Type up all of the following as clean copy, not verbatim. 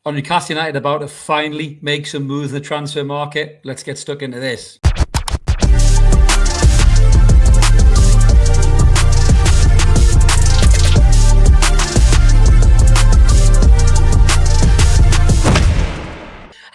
Are Newcastle United about to finally make some moves in the transfer market? Let's get stuck into this. Hi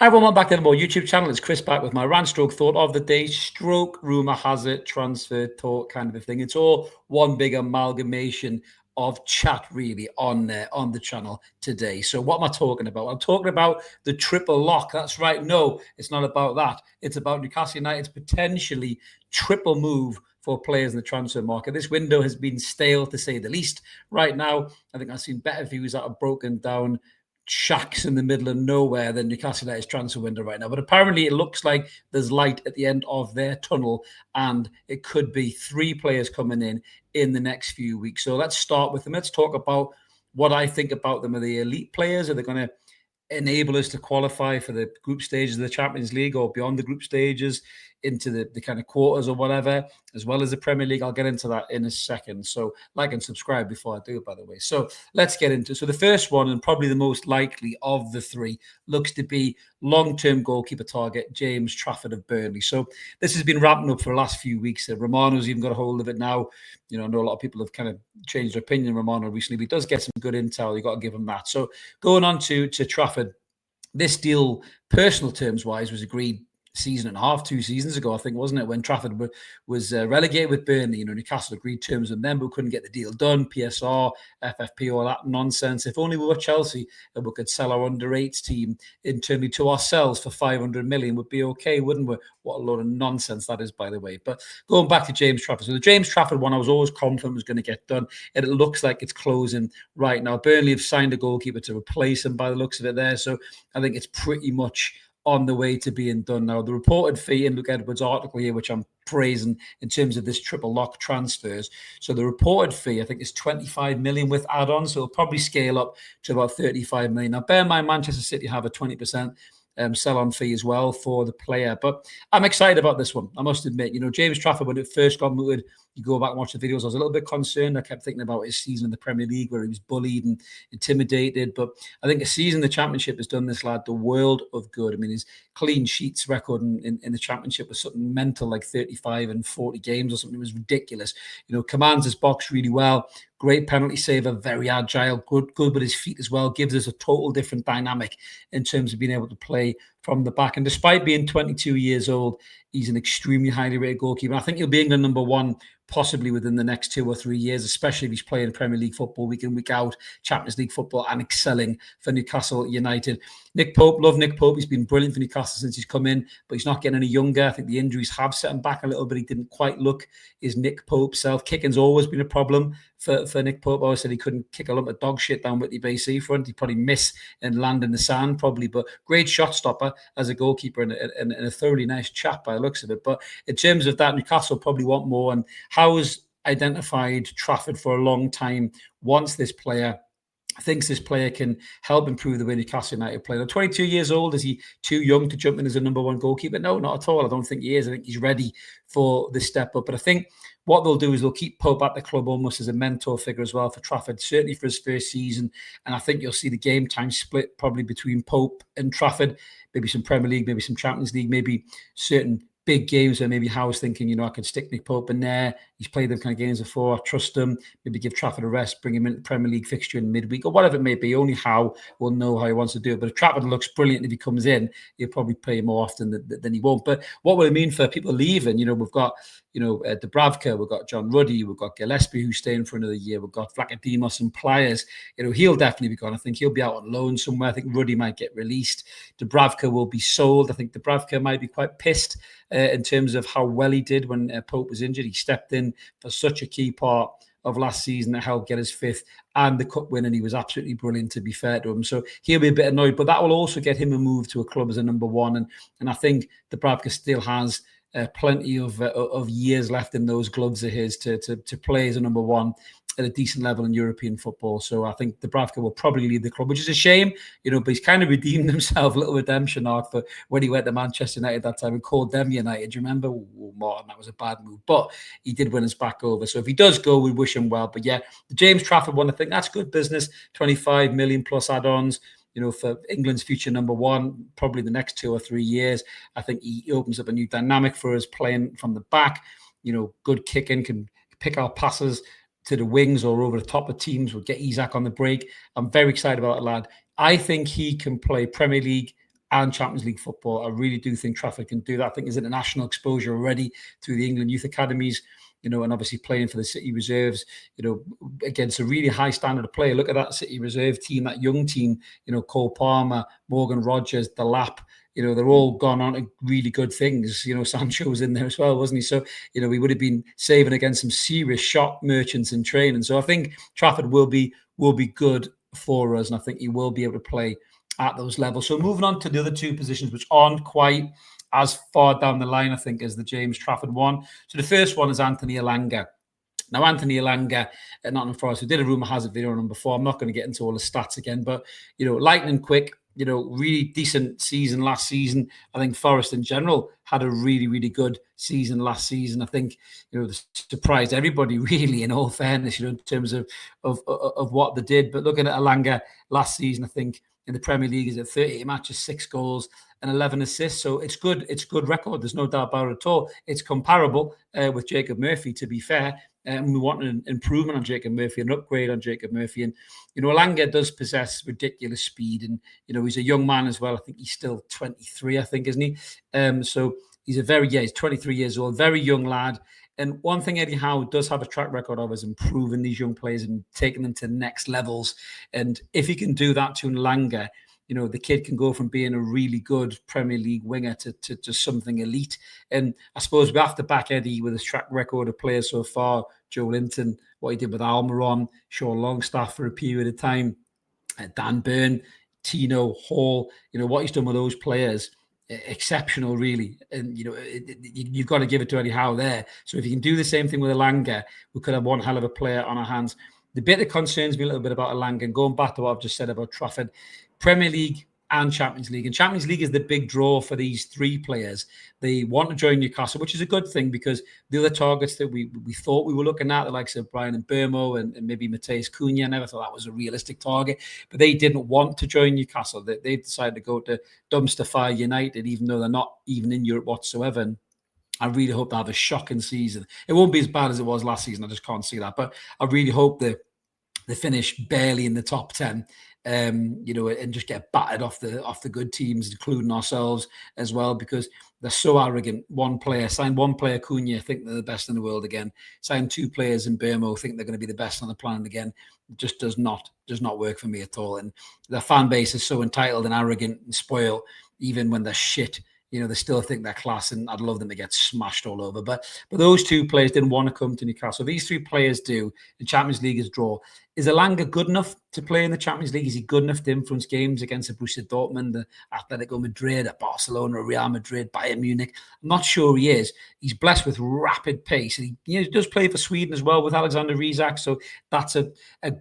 everyone, welcome back to the More YouTube channel. It's Chris back with my rant stroke thought of the day, stroke rumour has it, transfer talk kind of a thing. It's all one big amalgamation of chat really on the channel today. So what am I talking about? I'm talking about the triple lock. That's right. No, it's not about that. It's about Newcastle United's potentially triple move for players in the transfer market. This window has been stale to say the least. Right now, I think I've seen better views that are broken down shacks in the middle of nowhere than Newcastle United's transfer window right now. But apparently it looks like there's light at the end of their tunnel, and it could be 3 players coming in the next few weeks. So let's start with them. Let's talk about what I think about them. Are they elite players? Are they going to enable us to qualify for the group stages of the Champions League or beyond the group stages into the kind of quarters or whatever, as well as the Premier League? I'll get into that in a second. So like and subscribe before I do it, by the way. So let's get into it. So the first one, and probably the most likely of the 3, looks to be long-term goalkeeper target, James Trafford of Burnley. So this has been ramping up for the last few weeks. Romano's even got a hold of it now. You know, I know a lot of people have kind of changed their opinion on Romano recently, but he does get some good intel. You've got to give him that. So going on to Trafford, this deal, personal terms-wise, was agreed season and a half, 2 seasons ago, I think, wasn't it, when Trafford was relegated with Burnley. You know, Newcastle agreed terms with them, but couldn't get the deal done. PSR, FFP, all that nonsense. If only we were Chelsea and we could sell our under-8s team internally to ourselves for 500 million, would be okay, wouldn't we? What a load of nonsense that is, by the way. But going back to James Trafford. So the James Trafford one, I was always confident was going to get done, and it looks like it's closing right now. Burnley have signed a goalkeeper to replace him by the looks of it there. So I think it's pretty much on the way to being done now. The reported fee in Luke Edwards' article here, which I'm praising in terms of this triple lock transfers. So the reported fee, I think, is 25 million with add-ons. So it'll probably scale up to about 35 million. Now, bear in mind, Manchester City have a 20% sell-on fee as well for the player. But I'm excited about this one, I must admit. You know, James Trafford, when it first got mooted, you go back and watch the videos, I was a little bit concerned. I kept thinking about his season in the Premier League where he was bullied and intimidated. But I think a season in the Championship has done this lad the world of good. I mean, his clean sheets record in the Championship was something mental, like 35 and 40 games or something. It was ridiculous. You know, commands his box really well. Great penalty saver, very agile, good with his feet as well. Gives us a total different dynamic in terms of being able to play from the back. And despite being 22 years old, he's an extremely highly rated goalkeeper. I think he'll be England #1 possibly within the next 2 or 3 years, especially if he's playing Premier League football week in, week out, Champions League football, and excelling for Newcastle United. Nick Pope, love Nick Pope. He's been brilliant for Newcastle since he's come in, but he's not getting any younger. I think the injuries have set him back a little bit. He didn't quite look his Nick Pope self. Kicking's always been a problem for Nick Pope. I always said he couldn't kick a lump of dog shit down Whitney Bay seafront. He'd probably miss and land in the sand, probably, but great shot stopper as a goalkeeper and a thoroughly nice chap by the looks of it. But in terms of that, Newcastle probably want more. And Howe's identified Trafford for a long time, wants this player, thinks this player can help improve the way Newcastle United play. Now, 22 years old, is he too young to jump in as a #1 goalkeeper? No, not at all. I don't think he is. I think he's ready for the step up. But I think what they'll do is they'll keep Pope at the club almost as a mentor figure as well for Trafford, certainly for his first season. And I think you'll see the game time split probably between Pope and Trafford, maybe some Premier League, maybe some Champions League, maybe certain big games where maybe Howe's thinking, you know, I can stick Nick Pope in there. He's played them kind of games before. I trust him. Maybe give Trafford a rest, bring him into the Premier League fixture in midweek or whatever it may be. Only Howe will know how he wants to do it. But if Trafford looks brilliant, if he comes in, he'll probably play more often than he won't. But what will it mean for people leaving? You know, we've got, Dubravka, we've got John Ruddy, we've got Gillespie who's staying for another year. We've got Vlachodimos and Pliers. You know, he'll definitely be gone. I think he'll be out on loan somewhere. I think Ruddy might get released. Dubravka will be sold. I think Dubravka might be quite pissed in terms of how well he did when Pope was injured. He stepped in for such a key part of last season that helped get his 5th and the cup win, and he was absolutely brilliant, to be fair to him. So he'll be a bit annoyed, but that will also get him a move to a club as a #1. And I think Dubravka still has plenty of years left in those gloves of his to play as a #1 at a decent level in European football. So I think Dubravka will probably leave the club, which is a shame, but he's kind of redeemed himself, a little redemption arc for when he went to Manchester United that time and called them United. Do you remember? Oh, Martin, that was a bad move, but he did win us back over. So if he does go, we wish him well. But yeah, the James Trafford one, I think that's good business, 25 million plus add-ons. for England's future number one, probably the next 2 or 3 years. I think he opens up a new dynamic for us playing from the back. Good kicking, can pick our passes to the wings or over the top of teams. We'll get Isak on the break. I'm very excited about that lad. I think he can play Premier League and Champions League football. I really do think Trafford can do that. I think his international exposure already through the England youth academies, and obviously playing for the City reserves, against a really high standard of play. Look at that City reserve team, that young team, Cole Palmer, Morgan Rogers, Delap, they're all gone on to really good things. Sancho was in there as well, wasn't he? So, we would have been saving against some serious shot merchants in training. So I think Trafford will be good for us, and I think he will be able to play at those levels. So moving on to the other two positions, which aren't quite as far down the line, I think, as the James Trafford one. So the first one is Anthony Elanga. Now, Anthony Elanga at Nottingham Forest, we did a rumour has it video on him before. I'm not going to get into all the stats again, but, lightning quick, really decent season last season. I think Forest in general had a really, really good season last season. I think, surprised everybody really, in all fairness, in terms of what they did. But looking at Elanga last season, I think in the Premier League is at 38 matches, 6 goals and 11 assists. So it's good. It's good record. There's no doubt about it at all. It's comparable with Jacob Murphy, to be fair. And we want an improvement on Jacob Murphy, an upgrade on Jacob Murphy. And, Elanga does possess ridiculous speed. And, he's a young man as well. I think he's still 23, I think, isn't he? So he's he's 23 years old, very young lad. And one thing Eddie Howe does have a track record of is improving these young players and taking them to the next levels. And if he can do that to Elanga, the kid can go from being a really good Premier League winger to something elite. And I suppose we have to back Eddie with his track record of players so far. Joe Linton, what he did with Almiron, Sean Longstaff for a period of time, Dan Burn, Tino Hall, what he's done with those players, exceptional, really. And, you've got to give it to Eddie Howe there. So if you can do the same thing with Elanga, we could have one hell of a player on our hands. The bit that concerns me a little bit about Elanga, and going back to what I've just said about Trafford, Premier League and Champions League. And Champions League is the big draw for these three players. They want to join Newcastle, which is a good thing, because the other targets that we thought we were looking at, the likes of Brian and Burmo and maybe Mateus Cunha, I never thought that was a realistic target. But they didn't want to join Newcastle. They decided to go to Dumpster Fire United, even though they're not even in Europe whatsoever. And I really hope they have a shocking season. It won't be as bad as it was last season. I just can't see that. But I really hope they finish barely in the top 10. And just get battered off the good teams, including ourselves as well, because they're so arrogant. One player, sign one player, Cunha, think they're the best in the world again. Sign 2 players in Burmo, think they're going to be the best on the planet again. It just does not work for me at all. And their fan base is so entitled and arrogant and spoiled, even when they're shit. They still think they're class, and I'd love them to get smashed all over. But those 2 players didn't want to come to Newcastle. These 3 players do. The Champions League is draw. Is Elanga good enough to play in the Champions League? Is he good enough to influence games against the Borussia Dortmund, the Atletico Madrid, Barcelona, Real Madrid, Bayern Munich? I'm not sure he is. He's blessed with rapid pace. And he does play for Sweden as well with Alexander Isak, so that's a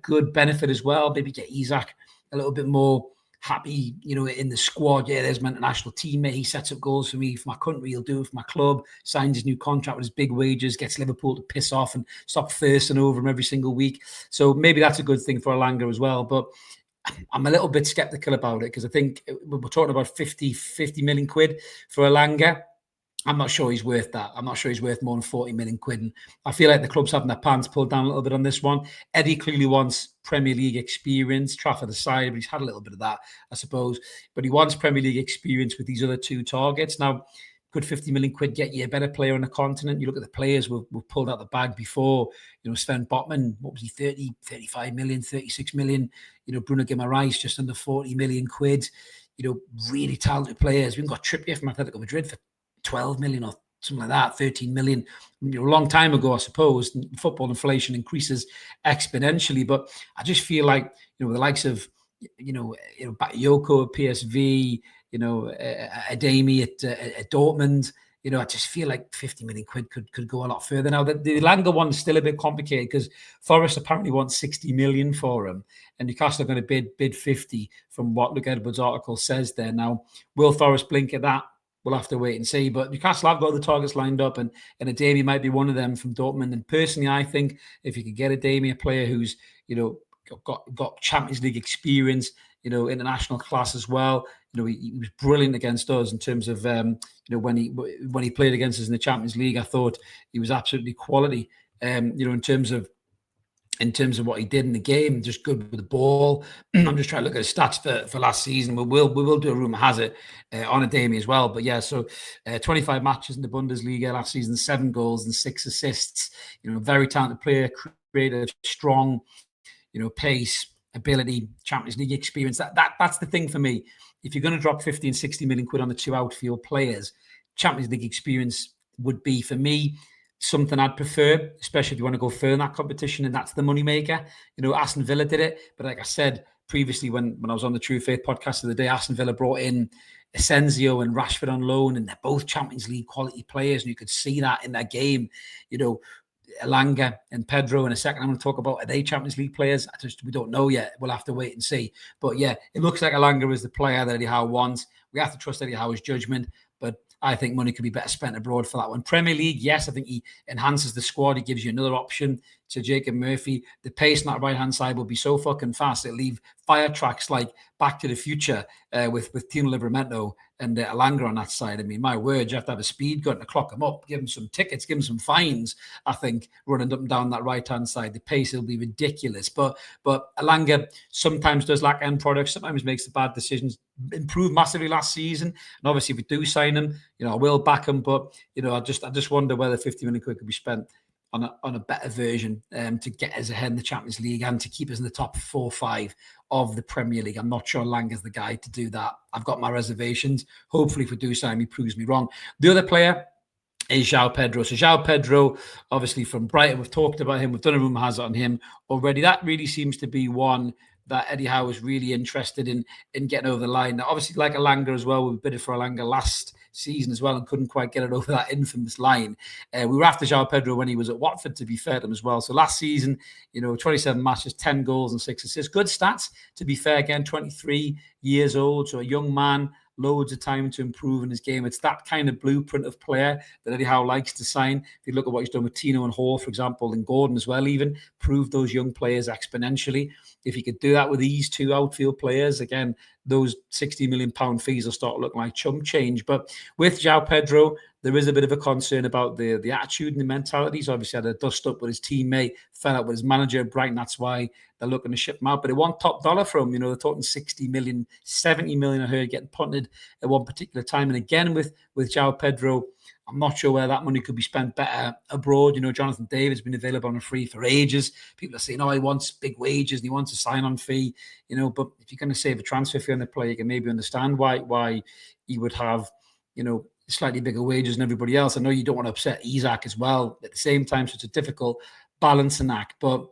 good benefit as well. Maybe get Isak a little bit more happy, in the squad. Yeah, there's my international teammate. He sets up goals for me, for my country. He'll do it for my club. Signs his new contract with his big wages. Gets Liverpool to piss off and stop thirsting over him every single week. So maybe that's a good thing for Elanga as well. But I'm a little bit skeptical about it, because I think we're talking about 50 million quid for Elanga. I'm not sure he's worth that. I'm not sure he's worth more than 40 million quid. And I feel like the club's having their pants pulled down a little bit on this one. Eddie clearly wants Premier League experience. Trafford aside, but he's had a little bit of that, I suppose. But he wants Premier League experience with these other 2 targets. Now, could 50 million quid get you a better player on the continent? You look at the players we've pulled out the bag before. Sven Botman, what was he, 30, 35 million, 36 million. Bruno Guimaraes, just under 40 million quid. Really talented players. We've got Trippier from Atletico Madrid for 12 million or something like that, 13 million. A long time ago, I suppose. Football inflation increases exponentially, but I just feel like, the likes of, Bakayoko at PSV, Ademi at Dortmund, I just feel like 50 million quid could go a lot further. Now, the Elanga one is still a bit complicated, because Forest apparently wants 60 million for him, and Newcastle are going to bid 50 from what Luke Edwards' article says there. Now, will Forest blink at that? We'll have to wait and see. But Newcastle have got the targets lined up, and Ademi might be one of them from Dortmund. And personally, I think if you could get Ademi, a player who's, got Champions League experience, international class as well. He was brilliant against us in terms of, when he played against us in the Champions League. I thought he was absolutely quality. In terms of what he did in the game, just good with the ball. I'm just trying to look at his stats for last season. We will do a rumor has it on a Demi as well. But yeah, so 25 matches in the Bundesliga last season, 7 goals and 6 assists. Very talented player, creative, strong. Pace, ability, Champions League experience. That's the thing for me. If you're going to drop 50 and 60 million quid on the 2 outfield players, Champions League experience would be, for me, something I'd prefer, especially if you want to go further in that competition, and that's the moneymaker. Aston Villa did it, but like I said previously when I was on the True Faith podcast of the day, Aston Villa brought in Asensio and Rashford on loan, and they're both Champions League quality players, and you could see that in their game. Elanga and Pedro in a second I'm going to talk about, are they Champions League players? We don't know yet. We'll have to wait and see. But yeah, it looks like Elanga is the player that Eddie Howe wants. We have to trust Eddie Howe's judgment, but I think money could be better spent abroad for that one. Premier League, yes, I think he enhances the squad. He gives you another option to Jacob Murphy. The pace on that right-hand side will be so fucking fast. It'll leave fire tracks like Back to the Future with Tino Livramento and Elanga on that side. I mean, my word, you have to have a speed gun to clock him up, give him some tickets, give him some fines, I think, running up and down that right-hand side. The pace will be ridiculous. But Elanga sometimes does lack end products, sometimes makes the bad decisions. Improved massively last season. And obviously, if we do sign him, I will back him. But, I just wonder whether 50 million quid could be spent on a better version to get us ahead in the Champions League and to keep us in the top 4 or 5 of the Premier League. I'm not sure Langa's the guy to do that. I've got my reservations. Hopefully, if we do sign him, he proves me wrong. The other player is Xiao Pedro. So Xiao Pedro, obviously from Brighton, we've talked about him. We've done a rumour has it on him already. That really seems to be one that Eddie Howe was really interested in getting over the line. Now, obviously, like Elanga as well, we bid it for Elanga last season as well and couldn't quite get it over that infamous line. We were after Xiao Pedro when he was at Watford, to be fair to him as well. So last season, 27 matches, 10 goals and 6 assists. Good stats, to be fair. Again, 23 years old, so a young man, loads of time to improve in his game. It's that kind of blueprint of player that Eddie Howe likes to sign. If you look at what he's done with Tino and Hall, for example, and Gordon as well, even proved those young players exponentially. If he could do that with these 2 outfield players, again, those £60 million fees will start looking like chump change. But with Xiao Pedro, there is a bit of a concern about the attitude and the mentality. He's obviously had a dust up with his teammate, fell out with his manager at Brighton. That's why they're looking to ship him out. But they want top dollar from him. They're talking 60 million, 70 million, I heard, getting punted at one particular time. And again, with Xiao Pedro, I'm not sure where that money could be spent better abroad. Jonathan David's been available on a free for ages. People are saying, he wants big wages and he wants a sign-on fee. But if you're going to save a transfer fee on the player, you can maybe understand why he would have, slightly bigger wages than everybody else. I know you don't want to upset Isak as well at the same time, so it's a difficult balancing act. But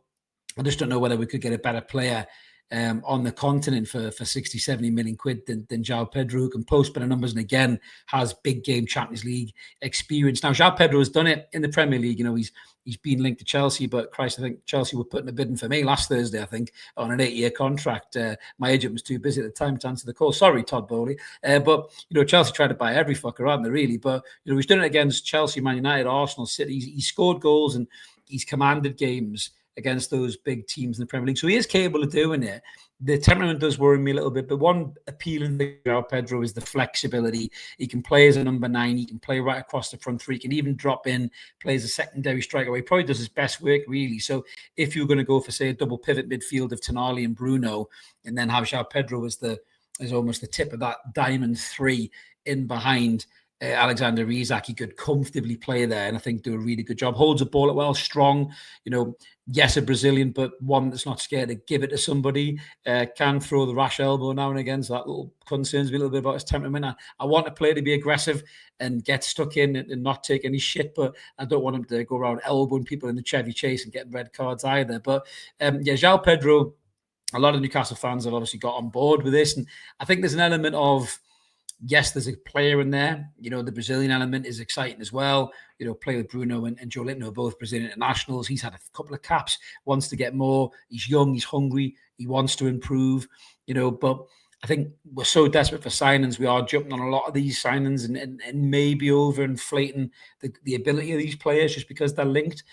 I just don't know whether we could get a better player on the continent for 60, 70 million quid than Xiao Pedro, who can post better numbers and again has big game Champions League experience. Now, Xiao Pedro has done it in the Premier League. He's been linked to Chelsea, but Christ, I think Chelsea were putting a bid in for me last Thursday, I think, on an 8-year contract. My agent was too busy at the time to answer the call. Sorry, Todd Bowley. But, Chelsea tried to buy every fucker, aren't they, really? But, he's done it against Chelsea, Man United, Arsenal, City. He scored goals and he's commanded games against those big teams in the Premier League. So he is capable of doing it. The temperament does worry me a little bit, but one appealing thing about Pedro is the flexibility. He can play as a number 9. He can play right across the front 3. He can even drop in, play as a secondary striker. He probably does his best work, really. So if you're going to go for, say, a double pivot midfield of Tonali and Bruno, and then have Xiao Pedro as almost the tip of that diamond 3 in behind Alexander Isak, he could comfortably play there and I think do a really good job. Holds the ball up well, strong, yes, a Brazilian, but one that's not scared to give it to somebody, can throw the rash elbow now and again, so that little concerns me a little bit about his temperament. I want a player to be aggressive and get stuck in and not take any shit, but I don't want him to go around elbowing people in the Chevy Chase and getting red cards either. But Xiao Pedro, a lot of Newcastle fans have obviously got on board with this, and I think there's an element of, yes, there's a player in there. The Brazilian element is exciting as well. Play with Bruno and Joe Linton, who are both Brazilian internationals. He's had a couple of caps, wants to get more. He's young, he's hungry, he wants to improve, but I think we're so desperate for signings. We are jumping on a lot of these signings and maybe overinflating the ability of these players just because they're linked.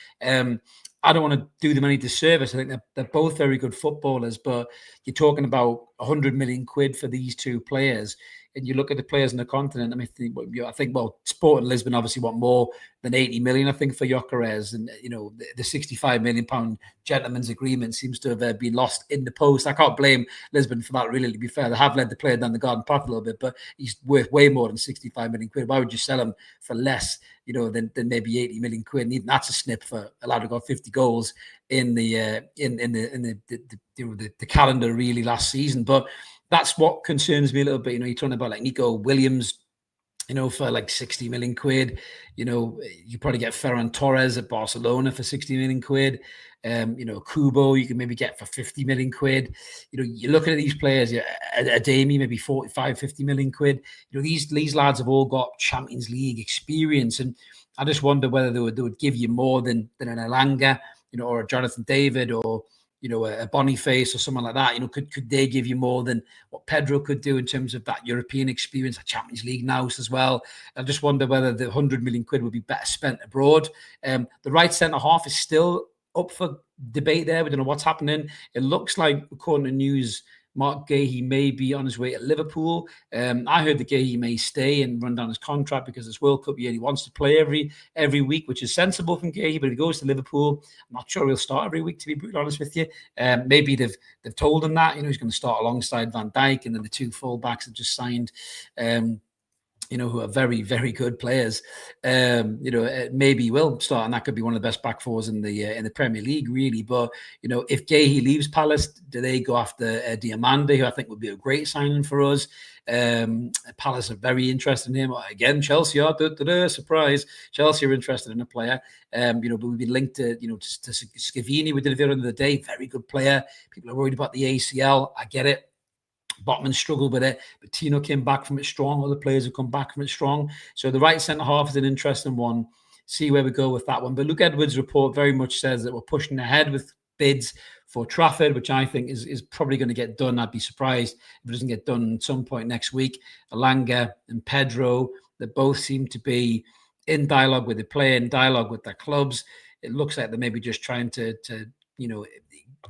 I don't want to do them any disservice. I think they're both very good footballers, but you're talking about 100 million quid for these two players. And you look at the players on the continent. I think, Sporting Lisbon obviously want more than 80 million, I think, for Gyökeres. And, the 65 million pound gentleman's agreement seems to have been lost in the post. I can't blame Lisbon for that, really, to be fair. They have led the player down the garden path a little bit, but he's worth way more than 65 million quid. Why would you sell him for less, than maybe 80 million quid? And even that's a snip for a lad who got 50 goals in the calendar, really, last season. But that's what concerns me a little bit. You're talking about like Nico Williams, for like 60 million quid. You probably get Ferran Torres at Barcelona for 60 million quid. Kubo, you can maybe get for 50 million quid. You're looking at these players, Ademi, maybe 45, 50 million quid. These lads have all got Champions League experience. And I just wonder whether they would give you more than an Elanga, or a Jonathan David, or a Boniface or someone like that. Could they give you more than what Pedro could do in terms of that European experience, a Champions League nous as well? I just wonder whether the 100 million quid would be better spent abroad. The right centre half is still up for debate there. We don't know what's happening. It looks like, according to news, Mark Guéhi may be on his way to Liverpool. I heard that Guéhi may stay and run down his contract because it's World Cup year and he wants to play every week, which is sensible from Guéhi. But if he goes to Liverpool, I'm not sure he'll start every week, to be brutally honest with you. Maybe they've told him that he's going to start alongside Van Dijk, and then the two fullbacks have just signed. Who are very, very good players. Maybe he will start, and that could be one of the best back fours in the Premier League, really. But if Guéhi leaves Palace, do they go after Diamande, who I think would be a great signing for us? Palace are very interested in him. Again, Chelsea are surprise. Chelsea are interested in a player. But we've been linked to Scavini. We did a video the other day. Very good player. People are worried about the ACL. I get it. Botman struggled with it, but Tino came back from it strong. Other players have come back from it strong. So the right centre half is an interesting one. See where we go with that one. But Luke Edwards' report very much says that we're pushing ahead with bids for Trafford, which I think is probably going to get done. I'd be surprised if it doesn't get done at some point next week. Elanga and Pedro, they both seem to be in dialogue with the player, in dialogue with their clubs. It looks like they're maybe just trying to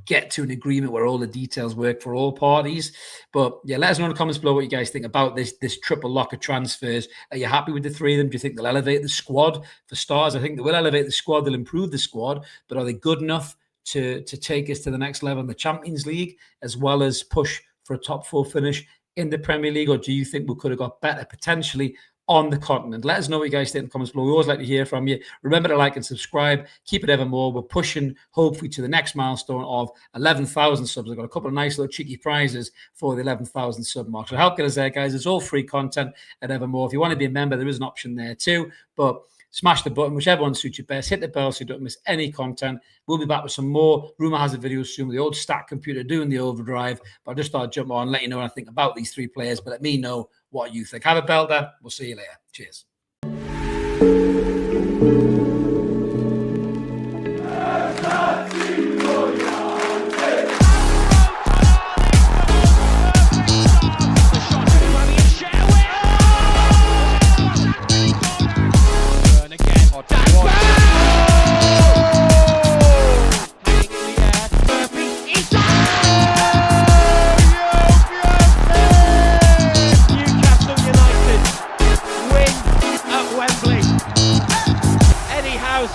get to an agreement where all the details work for all parties. But yeah, let us know in the comments below what you guys think about this triple lock of transfers. Are you happy with the three of them? Do you think they'll elevate the squad? For stars, I think they will elevate the squad. They'll improve the squad, but are they good enough to take us to the next level in the Champions League, as well as push for a top four finish in the Premier League? Or do you think we could have got better potentially on the continent? Let us know what you guys think in the comments below. We always like to hear from you. Remember to like and subscribe. Keep it evermore. We're pushing, hopefully, to the next milestone of 11,000 subs. I've got a couple of nice little cheeky prizes for the 11,000 sub mark. So help get us there, guys. It's all free content at Evermore. If you want to be a member, there is an option there too. But smash the button, whichever one suits you best. Hit the bell so you don't miss any content. We'll be back with some more Rumour Has It videos soon with the old stack computer doing the overdrive. But I just thought I'd jump on and let you know what I think about these three players. But let me know what you think. Have a belter. We'll see you later. Cheers.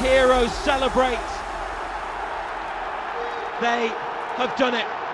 Heroes celebrate. They have done it.